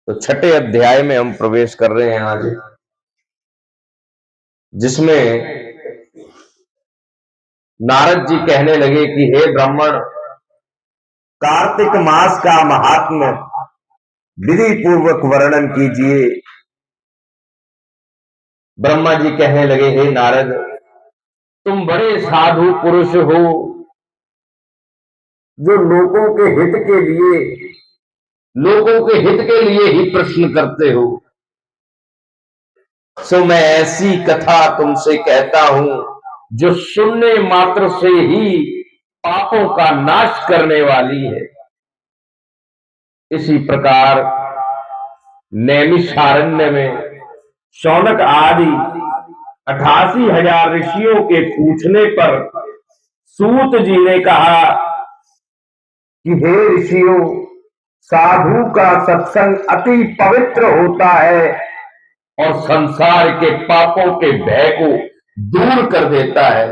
तो छठे अध्याय में हम प्रवेश कर रहे हैं आज, जिसमें नारद जी कहने लगे कि हे ब्राह्मण, कार्तिक मास का महात्म्य विधि पूर्वक वर्णन कीजिए। ब्रह्मा जी कहने लगे, हे नारद, तुम बड़े साधु पुरुष हो जो लोगों के हित के लिए ही प्रश्न करते हो। सो मैं ऐसी कथा तुमसे कहता हूं जो सुनने मात्र से ही पापों का नाश करने वाली है। इसी प्रकार नैमिषारण्य में शौनक आदि 88,000 ऋषियों के पूछने पर सूत जी ने कहा कि हे ऋषियों, साधु का सत्संग अति पवित्र होता है और संसार के पापों के भय को दूर कर देता है।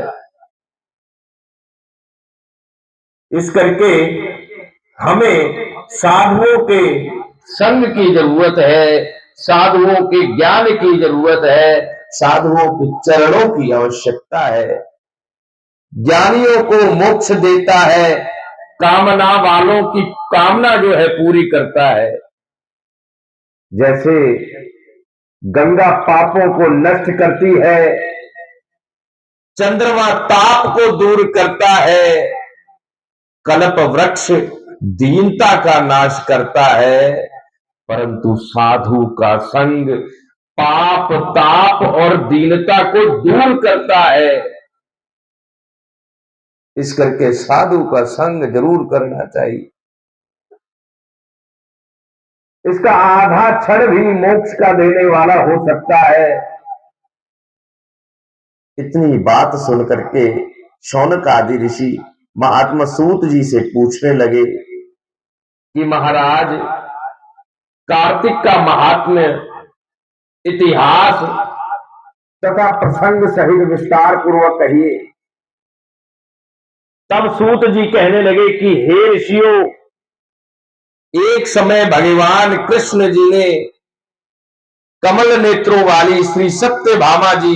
इस करके हमें साधुओं के संग की जरूरत है, साधुओं के ज्ञान की जरूरत है, साधुओं के चरणों की आवश्यकता है। ज्ञानियों को मोक्ष देता है, कामना वालों की कामना जो है पूरी करता है। जैसे गंगा पापों को नष्ट करती है, चंद्रमा ताप को दूर करता है, कल्प वृक्ष दीनता का नाश करता है, परंतु साधु का संग पाप, ताप और दीनता को दूर करता है। इस करके साधु का संग जरूर करना चाहिए। इसका आधा क्षण भी मोक्ष का देने वाला हो सकता है। इतनी बात सुन करके शौनक आदि ऋषि महात्मा सूत जी से पूछने लगे कि महाराज, कार्तिक का महात्म्य, इतिहास तथा प्रसंग सहित विस्तार पूर्वक कहिए। तब सूत जी कहने लगे कि हे ऋषियों, एक समय भगवान कृष्ण जी ने कमल नेत्रों वाली श्री सत्यभामा जी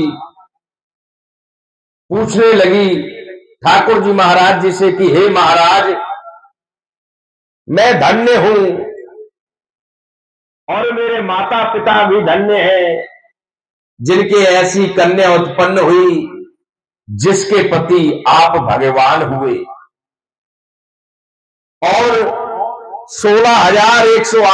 पूछने लगी ठाकुर जी महाराज जी से कि हे महाराज, मैं धन्य हूं और मेरे माता पिता भी धन्य हैं, जिनके ऐसी कन्या उत्पन्न हुई जिसके पति आप भगवान हुए, और 16,108